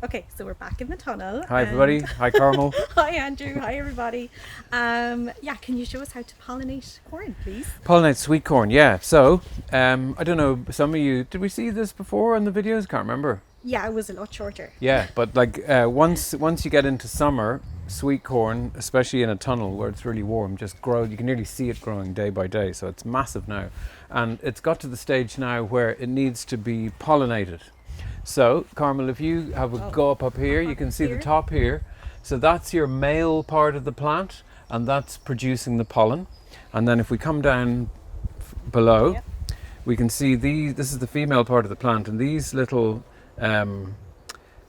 Okay, so we're back in the tunnel. Hi everybody. Hi Carmel. Hi Andrew. Hi everybody. Yeah, can you show us how to pollinate corn, please? Pollinate sweet corn. Yeah. So, I don't know. Some of you, did we see this before in the videos? Can't remember. Yeah, it was a lot shorter. Yeah, but like once you get into summer, sweet corn, especially in a tunnel where it's really warm, just grow. You can nearly see it growing day by day. So it's massive now, and it's got to the stage now where it needs to be pollinated. So, Carmel, if you have a go up here, you can see the top here. So that's your male part of the plant, and that's producing the pollen. And then if we come down below, we can see these. This is the female part of the plant, and these little, what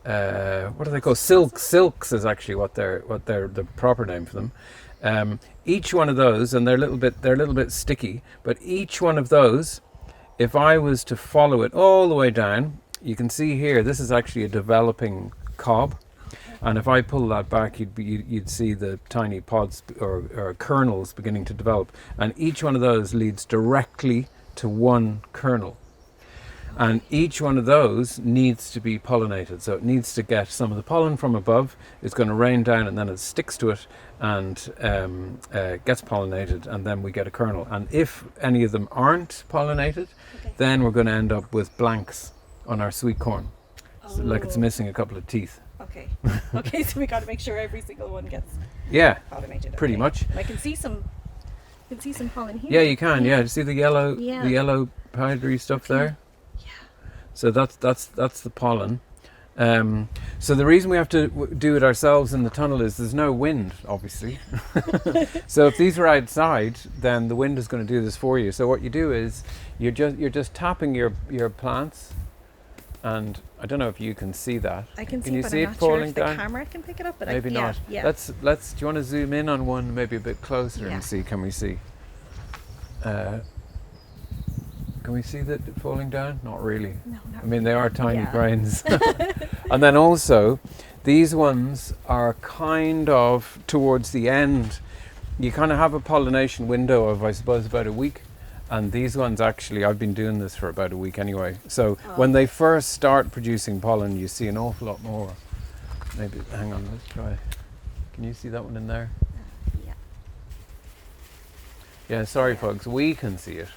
do they call? Silks is actually what they're the proper name for them. Each one of those, and they're a little bit sticky, but each one of those, if I was to follow it all the way down, you can see here, this is actually a developing cob. And if I pull that back, you'd see the tiny pods or kernels beginning to develop. And each one of those leads directly to one kernel. And each one of those needs to be pollinated. So it needs to get some of the pollen from above. It's going to rain down and then it sticks to it and gets pollinated, and then we get a kernel. And if any of them aren't pollinated, then we're going to end up with blanks on our sweet corn. So like it's missing a couple of teeth. Okay. Okay, so we got to make sure every single one gets pollinated. Pretty much. I can see some pollen here. Yeah, you can. Yeah, see the yellow powdery stuff there. Yeah. So that's the pollen. So the reason we have to do it ourselves in the tunnel is there's no wind, obviously. So if these were outside, then the wind is going to do this for you. So what you do is you're just tapping your plants. And I don't know if you can see that. I can you but see I'm it not sure falling if the down? camera can pick it up, but maybe not. Yeah. Let's. Do you want to zoom in on one, maybe a bit closer, and see? Can we see? Can we see that falling down? Not really. No, not I mean, they are tiny Yeah. grains. And then also, these ones are kind of towards the end. You kind of have a pollination window of, I suppose, about a week. And these ones actually, I've been doing this for about a week anyway. So when they first start producing pollen, you see an awful lot more. Maybe, hang on, let's try. Can you see that one in there? Yeah. Yeah, sorry folks, we can see it.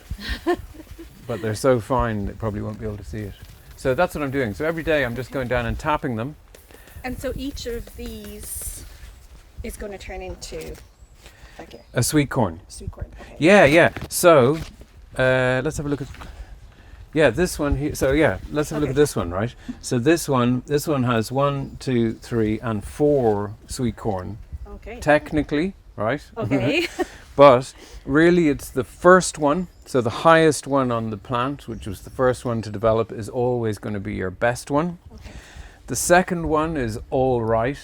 But they're so fine, they probably won't be able to see it. So that's what I'm doing. So every day I'm just going down and tapping them. And so each of these is going to turn into a sweet corn. Sweet corn. Okay. Yeah. So let's have a look at this one here. So let's have a look at this one, right? So this one has 1, 2, 3, and 4 sweet corn. Okay. Technically, right? Okay. But really it's the first one. So the highest one on the plant, which was the first one to develop, is always going to be your best one. Okay. The second one is all right.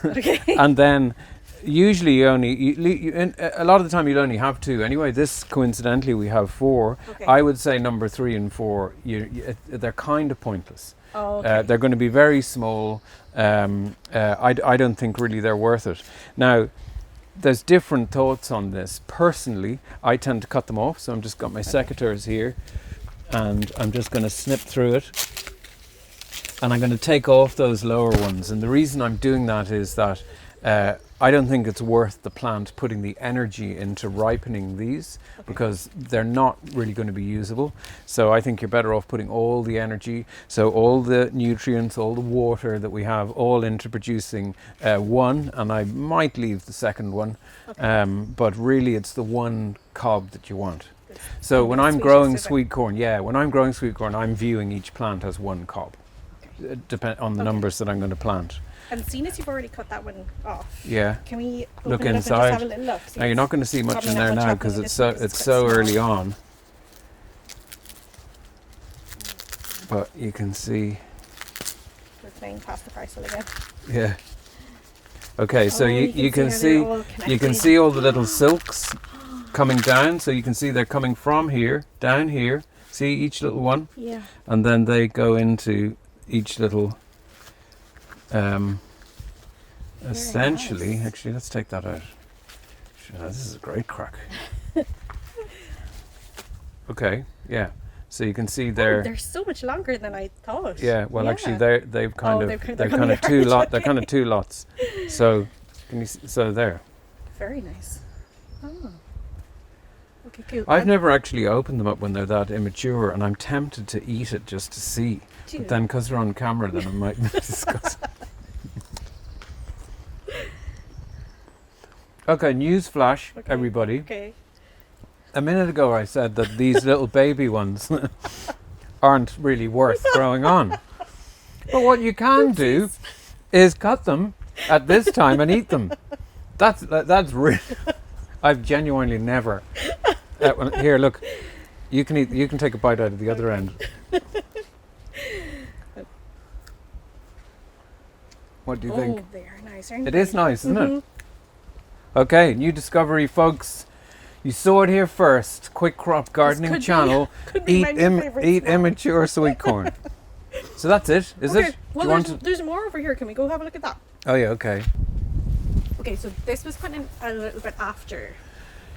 Okay. And then usually a lot of the time you'll only have 2 anyway. This coincidentally we have 4. Okay. I would say number 3 and 4 they're kind of pointless. Oh, okay. They're going to be very small. I don't think really they're worth it. Now there's different thoughts on this. Personally, I tend to cut them off, so I'm just got my secateurs here and I'm just going to snip through it, and I'm going to take off those lower ones. And the reason I'm doing that is that I don't think it's worth the plant putting the energy into ripening these, because they're not really going to be usable. So I think you're better off putting all the energy, so all the nutrients, all the water that we have, all into producing one, and I might leave the second one, but really it's the one cob that you want. So when I'm growing sweet corn, I'm viewing each plant as one cob, depend on the numbers that I'm going to plant. And seeing as you've already cut that one off, can we look open it inside? up and just have a little look? Now you're not going to see much in there now because it's so early on. But you can see. We're playing past the parcel again. Yeah. Okay, so you can see all the little silks coming down. So you can see they're coming from here down here. See each little one. Yeah. And then they go into each little. Essentially, actually, let's take that out. This is a great crack. Okay, yeah. So you can see Oh, there. they're so much longer than I thought. Yeah, well, actually, they've Oh, kind they're of kind- they're they're kind of coming two large, lot. They're kind of two lots. So can you so there. Very nice. Oh. Okay, cool. I've never actually opened them up when they're that immature, and I'm tempted to eat it just to see. But then, because they're on camera, then I might discuss it. Okay, news flash, Okay, everybody. Okay. A minute ago, I said that these little baby ones aren't really worth growing on. But what you can do is cut them at this time and eat them. That's really. I've genuinely never. Here, look. You can eat. You can take a bite out of the other end. What do you think? Oh, they are nice, aren't It they? is nice, isn't it? Okay, new discovery, folks. You saw it here first. Quick Crop Gardening Channel. Could be my new favourite Eat snack. immature sweet corn. So that's it, is Okay, it? well, Do you want there's more over here. Can we go have a look at that? Oh yeah, okay. Okay, so this was put in a little bit after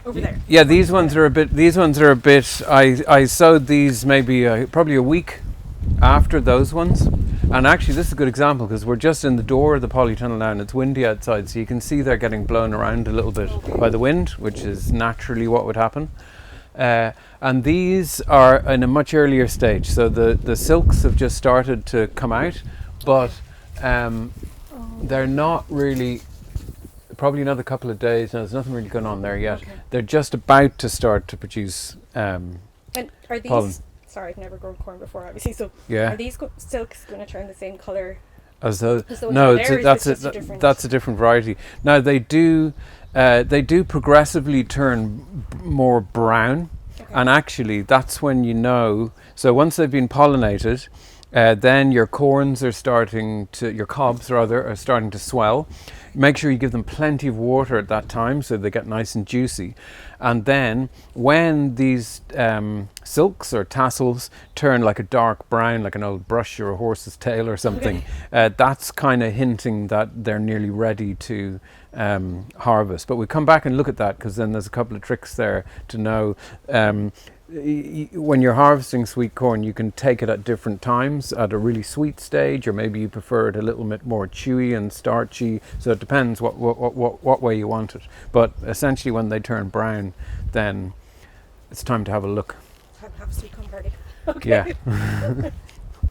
over there. Yeah, these ones are a bit. These ones are a bit. I sowed these maybe probably a week after those ones, and actually this is a good example because we're just in the door of the polytunnel now, and it's windy outside, so you can see they're getting blown around a little bit by the wind, which is naturally what would happen. And these are in a much earlier stage, so the silks have just started to come out, but they're not really. Probably another couple of days. No, there's nothing really going on there yet. Okay. They're just about to start to produce And are these? pollen. Sorry, I've never grown corn before, obviously. So Yeah. are these silks going to turn the same color? As though As those no, are there, or is that's this just a different- that's a different variety. Now they do progressively turn more brown, Okay. and actually that's when you know. So once they've been pollinated, then your corns are starting to, your cobs rather, are starting to swell. Make sure you give them plenty of water at that time so they get nice and juicy. And then when these silks or tassels turn like a dark brown, like an old brush or a horse's tail or something, that's kind of hinting that they're nearly ready to harvest. But we come back and look at that because then there's a couple of tricks there to know. When you're harvesting sweet corn, you can take it at different times at a really sweet stage, or maybe you prefer it a little bit more chewy and starchy. So it depends what way you want it. But essentially, when they turn brown, then it's time to have a look. Have a sweet corn party. Okay. Yeah.